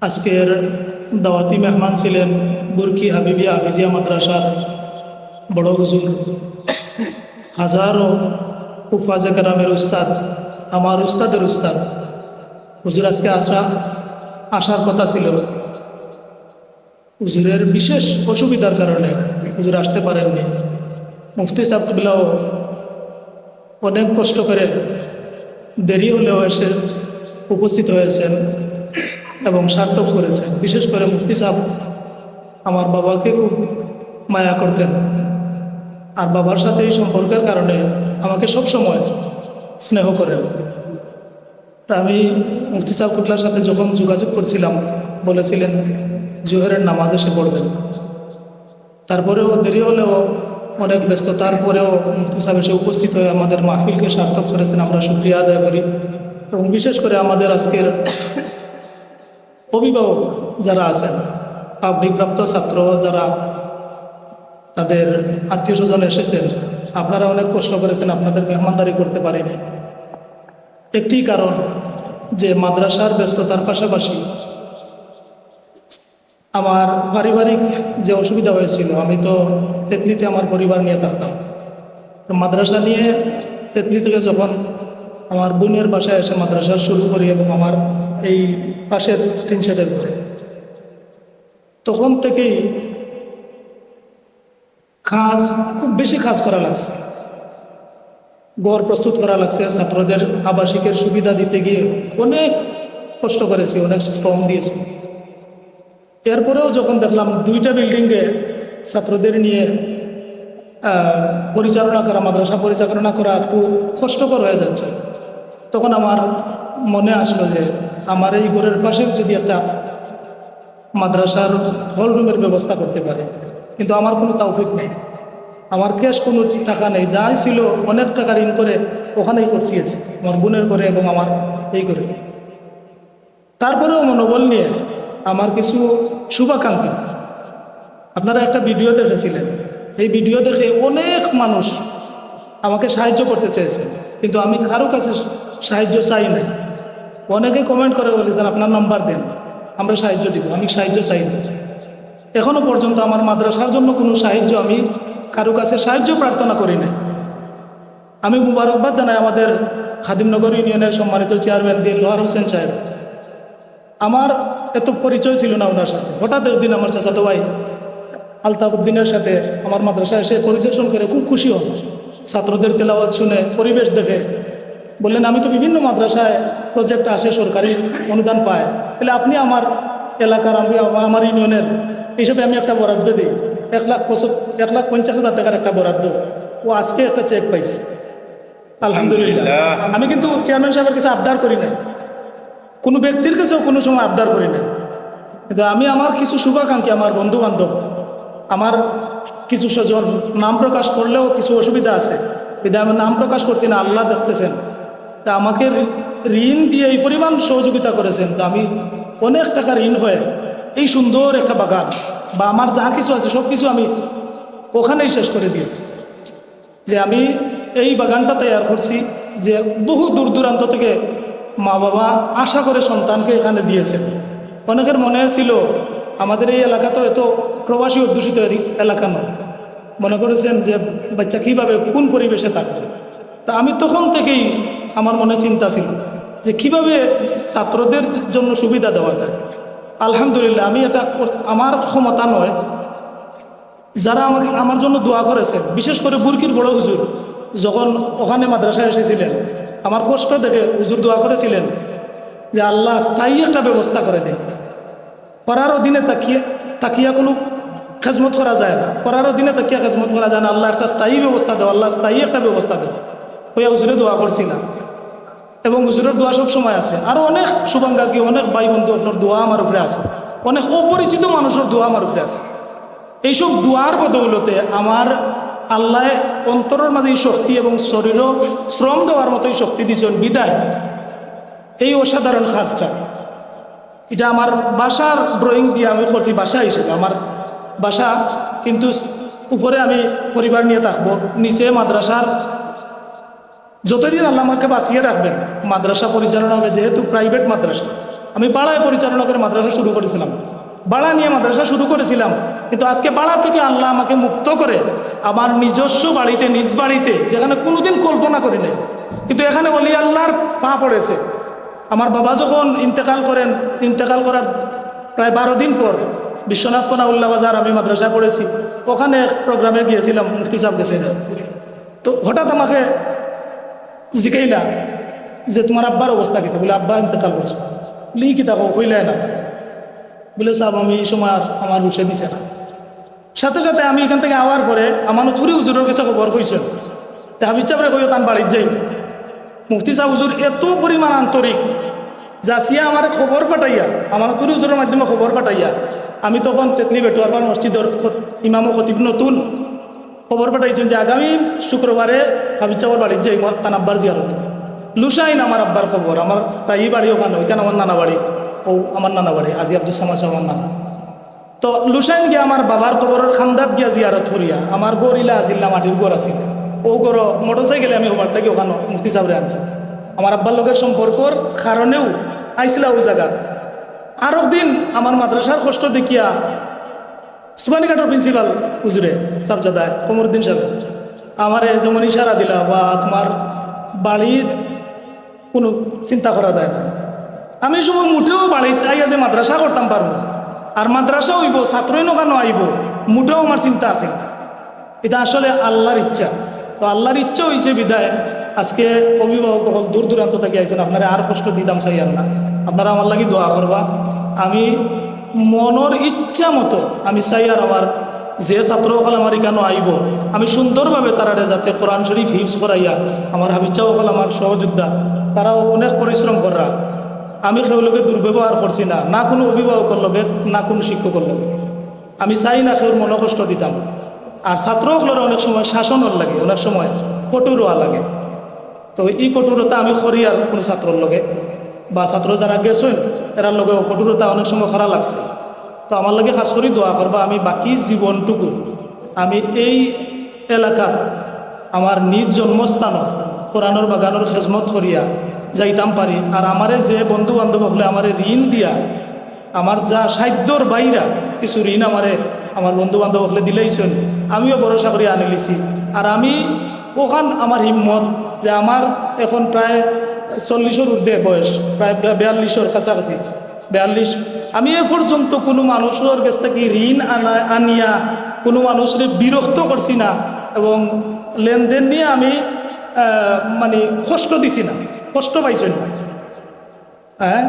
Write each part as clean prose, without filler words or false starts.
আজকের দাওয়াতি মেহমান ছিলেন বুরকি হাবিবিয়া হাফিজিয়া মাদ্রাসার বড় হুজুর, হাজারো হুফাজে কেরামের উস্তাদ, আমার উস্তাদের উস্তাদ হুজুর আজকে আসার কথা ছিল। হুজুরের বিশেষ অসুবিধার কারণে হুজুর আসতে পারেননি। মুফতি সাহেবগুলাও অনেক কষ্ট করে দেরি হলেও এসে উপস্থিত হয়েছেন এবং সার্থক করেছেন। বিশেষ করে মুফতি সাহেব আমার বাবাকে খুব মায়া করতেন, আর বাবার সাথে এই সম্পর্কের কারণে আমাকে সবসময় স্নেহ করেন। তা আমি মুফতি সাহেবুল্লার সাথে যখন যোগাযোগ করছিলাম, বলেছিলেন জোহরের নামাজ এসে পড়বেন। তারপরেও দেরি হলেও অনেক ব্যস্ত, তারপরেও মুফতি সাহেব এসে উপস্থিত হয়ে আমাদের মাহফিলকে সার্থক করেছেন। আমরা শুকরিয়া আদায় করি। এবং বিশেষ করে আমাদের আজকের অভিভাবক যারা আছেন, ডিগ্রিপ্রাপ্ত ছাত্র যারা, তাদের আত্মীয় স্বজন এসেছেন, আপনারা অনেক কষ্ট করেছেন, আপনাদের মেহমানদারি করতে পারিনি। একটি কারণ যে মাদ্রাসার ব্যস্ততার পাশাপাশি আমার পারিবারিক যে অসুবিধা হয়েছিল, আমি তো তেতলিতে আমার পরিবার নিয়ে থাকতাম। তো মাদ্রাসা নিয়ে তেতলি থেকে যখন আমার বোনের বাসায় এসে মাদ্রাসা শুরু করি এবং আমার এই পাশের টিন শেডের ঘরে, তখন থেকেই খুব বেশি কাজ করা লাগছে, ঘর প্রস্তুত করা লাগছে। ছাত্রদের আবাসিকের সুবিধা দিতে গিয়ে অনেক কষ্ট করেছি, অনেক শ্রম দিয়েছি। এরপরেও যখন দেখলাম দুইটা বিল্ডিংয়ে ছাত্রদের নিয়ে পরিচালনা করা, মাদ্রাসা পরিচালনা করা একটু কষ্টকর হয়ে যাচ্ছে, তখন আমার মনে আসলো যে আমার এই ঘরের পাশে যদি একটা মাদ্রাসার হল রুমের ব্যবস্থা করতে পারে। কিন্তু আমার কোনো তৌফিক নেই, আমার ক্যাশ কোনো টাকা নেই, যাই ছিল অনেক টাকা ঋণ করে ওখানেই করছিয়েছি, আমার বোনের করে এবং আমার এই করে। তারপরেও মনোবল নিয়ে আমার কিছু শুভাকাঙ্ক্ষী, আপনারা একটা ভিডিও দেখেছিলেন, এই ভিডিও দেখে অনেক মানুষ আমাকে সাহায্য করতে চেয়েছে, কিন্তু আমি কারো কাছে সাহায্য চাই না। অনেকে কমেন্ট করে বলেছেন আপনার নাম্বার দেন, আমরা সাহায্য দিব। আমি সাহায্য চাই না। এখনো পর্যন্ত আমার মাদ্রাসার জন্য কোনো সাহায্য আমি কারো কাছে সাহায্য প্রার্থনা করি না। আমি মুবারকবাদ জানাই আমাদের খাদিমনগর ইউনিয়নের সম্মানিত চেয়ারম্যান লোহার হোসেন সাহেব। আমার এত পরিচয় ছিল না ওনার সাথে, হঠাৎ একদিন আমার চাচাতো ভাই আলতাফউদ্দিনের সাথে আমার মাদ্রাসায় এসে পরিদর্শন করে খুব খুশি হন, ছাত্রদের তেলাওয়াত শুনে, পরিবেশ দেখে বললেন আমি তো বিভিন্ন মাদ্রাসায় প্রজেক্ট আসে, সরকারি অনুদান পায়, তাহলে আপনি আমার এলাকার, আমার ইউনিয়নের হিসেবে আমি একটা বরাদ্দ দিই, 1,50,000 টাকার একটা বরাদ্দ। ও আজকে একটা চেক পাইছে, আলহামদুলিল্লাহ। আমি কিন্তু চেয়ারম্যান সাহেবের কাছে আবদার করি না, কোনো ব্যক্তির কাছেও কোনো সময় আবদার করি না, কিন্তু আমি আমার কিছু শুভাকাঙ্ক্ষী, আমার বন্ধু বান্ধব, আমার কিছু স্বজন, নাম প্রকাশ করলেও কিছু অসুবিধা আছে, কিন্তু আমি নাম প্রকাশ করছি না, আল্লাহ দেখতেছেন। তা আমাকে ঋণ দিয়ে এই পরিমাণ সহযোগিতা করেছেন, তা আমি অনেক টাকা ঋণ হয়ে এই সুন্দর একটা বাগান বা আমার যা কিছু আছে সব কিছু আমি ওখানেই শেষ করে দিয়েছি। যে আমি এই বাগানটা তৈরি করছি, যে বহু দূর দূরান্ত থেকে মা বাবা আশা করে সন্তানকে এখানে দিয়েছেন। অনেকের মনে ছিল আমাদের এই এলাকা তো এত প্রবাসী অধ্যুষিত এলাকা নয়, মনে করেছেন যে বাচ্চা কীভাবে কোন পরিবেশে থাকবে। তা আমি তখন থেকেই আমার মনে চিন্তা ছিল যে কিভাবে ছাত্রদের জন্য সুবিধা দেওয়া যায়। আলহামদুলিল্লাহ, আমি এটা আমার ক্ষমতা নয়, যারা আমাকে আমার জন্য দোয়া করেছেন, বিশেষ করে বুরকির বড় হুজুর যখন ওখানে মাদ্রাসায় এসেছিলেন, আমার কষ্ট দেখে হুজুর দোয়া করেছিলেন যে আল্লাহ স্থায়ী একটা ব্যবস্থা করে দেন। পড়ার অধীনে তাকিয়া কোনো খেজমত করা যায় না, পড়ার অধীনে তাকিয়া খেজমত করা যায় না, আল্লাহ একটা স্থায়ী ব্যবস্থা দেয়, আল্লাহ স্থায়ী একটা ব্যবস্থা দেয়। হইয়া হুজুরে দোয়া করছিলাম এবং হুজুরের দোয়া সব সময় আছে। আরও অনেক শুভাকাঙ্ক্ষী, অনেক ভাই বন্ধু আপনার দোয়া আমার উপরে আছে, অনেক অপরিচিত মানুষের দোয়া আমার উপরে আছে। এইসব দোয়ার বদৌলতে আমার আল্লাহ অন্তরের মাঝে এই শক্তি এবং শরীরও শ্রম দেওয়ার মতোই শক্তি দিয়েছেন, বিদায় এই অসাধারণ কাজটা। এটা আমার বাসার ড্রয়িং দিয়ে আমি করছি, বাসা হিসেবে আমার বাসা, কিন্তু উপরে আমি পরিবার নিয়ে থাকবো, নিচে মাদ্রাসার যতদিন আল্লাহ আমাকে বাঁচিয়ে রাখবেন মাদ্রাসা পরিচালনা হবে, যেহেতু প্রাইভেট মাদ্রাসা আমি বাড়ায় পরিচালনা করে মাদ্রাসা শুরু করেছিলাম, বাড়া নিয়ে মাদ্রাসা শুরু করেছিলাম। কিন্তু আজকে বাড়া থেকে আল্লাহ আমাকে মুক্ত করে আমার নিজস্ব বাড়িতে, নিজ বাড়িতে, যেখানে কোনোদিন কল্পনা করি নাই, কিন্তু এখানে অলি আল্লাহর পা পড়েছে। আমার বাবা যখন ইন্তেকাল করেন, ইন্তেকাল করার প্রায় 12 দিন পর বিশ্বনাথ পনাউল্লা বাজার আমি মাদ্রাসা পড়েছি, ওখানে এক প্রোগ্রামে গিয়েছিলাম, মুফতি সাহেব গেছে। তো হঠাৎ আমাকে জিজ্ঞাইলা যে তোমার আব্বার অবস্থা কী? বলে আব্বা ইন্তেকাল করছে। লি কি থাকো কইলে না, বলে সাহেব আমি এই সময় আমার রুষে দিছে না। সাথে সাথে আমি এখান থেকে আওয়ার পরে আমার ছুরি হুজুরের কাছে খবর কইছেন, হাবিজ সাহেবরে কইও তান বাড়ির যাই। মুফতি সাহেব হুজুর এত পরিমাণ আন্তরিক, যাচিয়া আমার খবর পাঠাইয়া, আমার ছুরি হুজুরের মাধ্যমে খবর পাঠাইয়া, আমি তখন তেতলি বেটুয়ারপাড় মসজিদের ইমাম ও খতিব নতুন খবর পাঠাইছেন যে আগামী শুক্রবারে হাবিজ সাহেবের বাড়ির যাই, তান আব্বার জিয়ারত। লুসাইন আমার আব্বার খবর, আমার তাই বাড়ি ওখানে, ওইখানে আমার নানা বাড়ি, ও আমার নানা বাড়ি, আজি আব্দুল সামাদ আমার নানা। তো লুসাইন গিয়া আমার বাবার খবরের খান্দাত গিয়া জিয়ারত করিয়া, আমার গড়িলা আসিল না, মাটির গড় আসিল, ও গড় মোটর সাইকেলে আমি ওবার থেকে ওখানে মুফতি সাহেবরে আনছি। আমার আব্বার লোকের সম্পর্কর কারণেও আইসিলা ও জায়গা। আর একদিন আমার মাদ্রাসার কষ্ট দেখিয়া সুবানীঘাটের প্রিন্সিপাল হুজুরে সাবজাদায় কমরুদ্দিন সাহেব আমার যেমন ইশারা দিলা, বা তোমার বাড়ির কোনো চিন্তা করা যায় না। আমি সময় মুঠেও বাড়িতে আইয়া যে মাদ্রাসা করতাম পারবো, আর মাদ্রাসা হইব, ছাত্রই নোকানো আইব, মুঠেও আমার চিন্তা আছে। এটা আসলে আল্লাহর ইচ্ছা। তো আল্লাহর ইচ্ছা হয়েছে বিদায় আজকে অভিভাবক দূর দূরান্ত থেকে আইছেন, আপনারা আর কষ্ট দিতাম চাই আর না, আপনারা আমার লাগি দোয়া করবা। আমি মনের ইচ্ছা মতো আমি চাই আর আমার যে ছাত্রসকল আমার এখানে আইব, আমি সুন্দরভাবে তারা যাতে কোরআন শরীফ হিফজ করাইয়া, আমার হাবিচাসকল আমার সহযোদ্ধা, তারাও অনেক পরিশ্রম করা, আমি সেগুলোকে দুর্ব্যবহার করছি না, না কোনো অভিভাবকের লগে, না কোনো শিক্ষকের লগে। আমি চাই না সেওর মনকষ্ট দিতাম। আর ছাত্রসকলের অনেক সময় শাসনের লাগে, অনেক সময় কঠোরওয়া লাগে। তো এই কঠোরতা আমি করি আর কোনো ছাত্রর লগে, বা ছাত্র যারা গেছেন এরার লগে কঠোরতা অনেক সময় করা লাগছে। তো আমার লাগে খাস করে দোয়া করবা, আমি বাকি জীবনটুকু আমি এই এলাকার আমার নিজ জন্মস্থান কোরআনের বাগানের খেজমত করিয়া যাইতাম পারি। আর আমারে যে বন্ধু বান্ধব হলে আমারে ঋণ দিয়া, আমার যা সাধ্যর বাইরা কিছু ঋণ আমার বন্ধু বান্ধব হলে দিলেইছেন, আমিও ভরসা করিয়া আনি লিছি। আর আমি ওখান আমার হিম্মত যে আমার এখন প্রায় 40-এর ঊর্ধ্বে বয়স, প্রায় 42-এর কাছাকাছি, 42। আমি এ পর্যন্ত কোনো মানুষের কাছ থেকে ঋণ আনিয়া কোনো মানুষের বিরক্ত করছি না, এবং লেনদেন নিয়ে আমি মানে কষ্ট দিছি না, কষ্ট পাইছেন না। হ্যাঁ,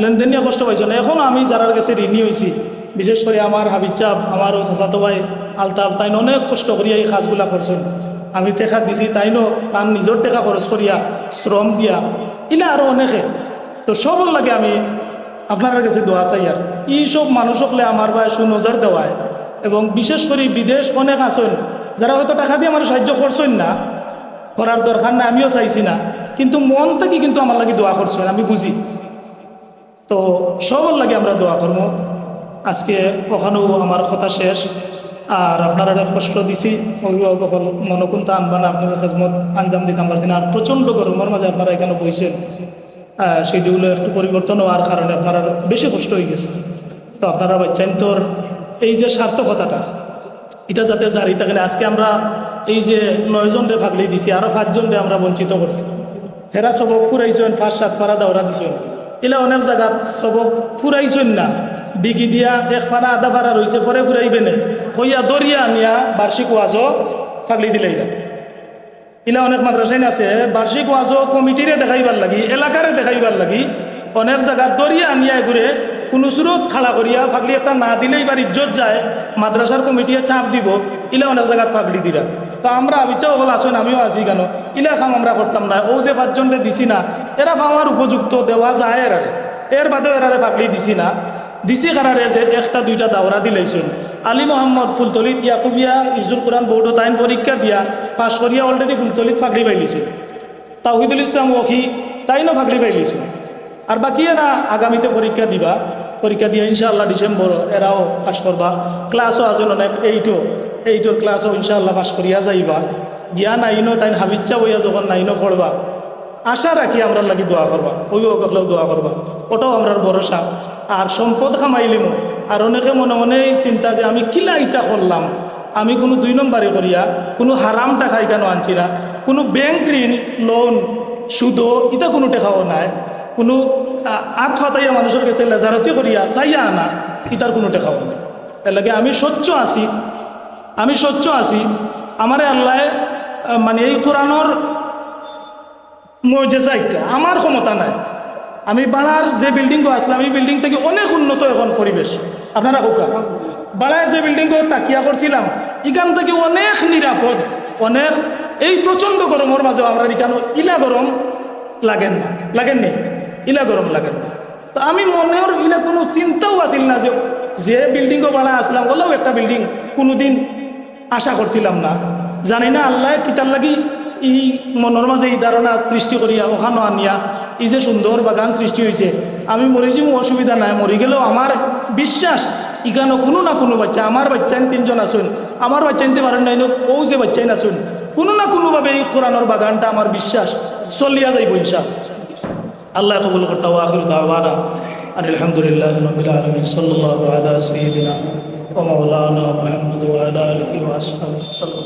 লেনদেন নিয়ে কষ্ট পাইছেন না। এখন আমি যারার কাছে ঋণী হয়েছি, বিশেষ করে আমার হাবিজ সাহেব, আমার ও চাচাতো ভাই আলতাফ, তাই অনেক কষ্ট করিয়া এই কাজগুলা করছেন। আমি টেকা দিছি, তাইনও তার নিজের টেকা খরচ করিয়া, শ্রম দিয়া, ইলা আরও অনেকে। তো সবর লাগে আমি আপনার কাছে দোয়া চাই। আর এইসব মানুষ হলে আমার ভাই সুনজর দেওয়ায়, এবং বিশেষ করে বিদেশ অনেক আছেন যারা হয়তো টাকা দিয়ে আমার সাহায্য করছেন না, করার দরকার না, আমিও চাইছি না, কিন্তু মন থেকে কিন্তু আমার লাগে দোয়া করছেন, আমি বুঝি। তো সবর লাগে আমরা দোয়া করবো। আজকে ওখানেও আমার কথা শেষ, আর আপনারা কষ্ট দিছি, অভিভাবক মনকুন্তা আনবা না, আপনাদের খেজমত আঞ্জাম দিতাম পারছি না। আর প্রচণ্ড গরমের মাঝে আপনারা এখানে বইছেন, শিডিউলে একটু পরিবর্তন হওয়ার কারণে আপনারা বেশি কষ্ট হয়ে গেছে। তো আপনারা বাচ্চান তোর এই যে সার্থকতাটা, এটা যাতে জারি থাকে। আজকে আমরা এই যে 9 জনরে ভাগলি দিছি, আরও 5 জনরে আমরা বঞ্চিত করছি। হেরা সবক ফুরাইছেন, 5-7 পারা দাওরা দিছেন, এলা অনেক জায়গা সবক ফুরাইছেন না, ডিগি দিয়া 1 পারা আধা পারা রয়েছে, পরে ফুরাইবে না, হইয়া দরিয়া নিয়া বার্ষিক ওয়াজও ফাগলি দিলে। ইলা অনেক মাদ্রাসায় আছে বার্ষিক ওয়াজও কমিটিরে দেখাইবার লাগি, এলাকারে দেখাইবার লাগি, অনেক জায়গা দরিয়া আনিয়া ঘুরে কোনো সুরত খাড়া করিয়া ফাগলি একটা না দিলেই এবার ইজ্জত যায়, মাদ্রাসার কমিটিয়ে চাপ দিব, ইলা অনেক জায়গায় ফাগলি দিরা। তো আমরা আবিচাও হল আসুন, আমিও আছি কেন, ইলা খাম আমরা করতাম না। ও যে 5 জনরে দিছি না, এরা ফাওয়ার উপযুক্ত দেওয়া যায়, এর বাদেও এরারে ফাগলি দিছি না, দিছি কারারে যে 1-2টা দাওরা দিলেইছেন। আলী মোহাম্মদ ফুলতলিত ইয়াকুবিয়া ইজুল কোরআন বোর্ড তাইন পরীক্ষা দিয়া পাশ করিয়া অলরেডি ফুলতলিত ফাগলি পাইলিছে। তাওহিদুল ইসলাম ওখি তাইনও ফাগলি পাইলিছে। আর বাকি এরা আগামীতে পরীক্ষা দিবা, পরীক্ষা দিয়ে ইনশাআল্লাহ ডিসেম্বর এরাও পাশ করবা। ক্লাসও আছেন অনেক, এইটোর ক্লাসও ইনশাআল্লাহ পাশ করিয়া যাইবা। গিয়া নাইনও তাই হাবিচ্ছা বইয়া যখন নাইনও পড়বা, আশা রাখি আমরা লাগি দোয়া করবা, অভিভাবকরাও দোয়া করবা, ওটাও আমরার ভরসা। আর সম্পদ খামাইলিমো, আর অনেকে মনে মনে চিন্তা যে আমি কিলা ইটা করলাম, আমি কোনো 2 নম্বরে করিয়া কোনো হারাম টাকা কেন আনছি না, কোনো ব্যাংক ঋণ লোন সুদ এটা কোনো টাকাও নাই, কোনো আত ফাতাইয়া মানুষের কাছে লেজারতি করিয়া চাইয়া আনা ইটার কোনো টাকাও নাই। তার লাগে আমি স্বচ্ছ আছি। আমারে আল্লাহ মানে এই কোরআনের মজেজা একটা, আমার ক্ষমতা নাই। আমি বাড়ার যে বিল্ডিংও আসলাম, এই বিল্ডিং থেকে অনেক উন্নত এখন পরিবেশ। আপনারা কোকা বাড়ার যে বিল্ডিংও তাকিয়া করছিলাম, এখান থেকে অনেক নিরাপদ, অনেক এই প্রচণ্ড গরমের মাঝেও আমরা এখানে ইলা গরম লাগেননি ইলা গরম লাগেন না। তো আমি মনের ইলা কোনো চিন্তাও আসিল না যে বিল্ডিংও বাড়া আসলাম, হলেও একটা বিল্ডিং কোনোদিন আশা করছিলাম না। জানি না আল্লাহ কিতার লাগি এই মনের মাঝে এই ধারণা সৃষ্টি করিয়া ওখানো আনিয়া এই যে সুন্দর বাগান সৃষ্টি হয়েছে। আমি মরেছি, অসুবিধা নাই, মরি গেলেও আমার বিশ্বাস এখানে কোনো না কোনো বাচ্চা, আমার বাচ্চাইন 3 জন আসুন, আমার বাচ্চা নিতে পারেন নাই, ও যে বাচ্চাইন আসুন, কোনো না কোনোভাবে এই কোরআনের বাগানটা আমার বিশ্বাস চলিয়া যাইব ইনশাআল্লাহ। আল্লাহ কবুল করতে ওয়া আখিরু দাওয়ানা আলহামদুলিল্লাহি রাব্বিল আলামিন সাল্লাল্লাহু আলা সাইয়্যিদিনা ওয়া মাওলানা মুহাম্মদ ওয়া আলা আলিহি ওয়া আসহাবিহি সাল্লাম।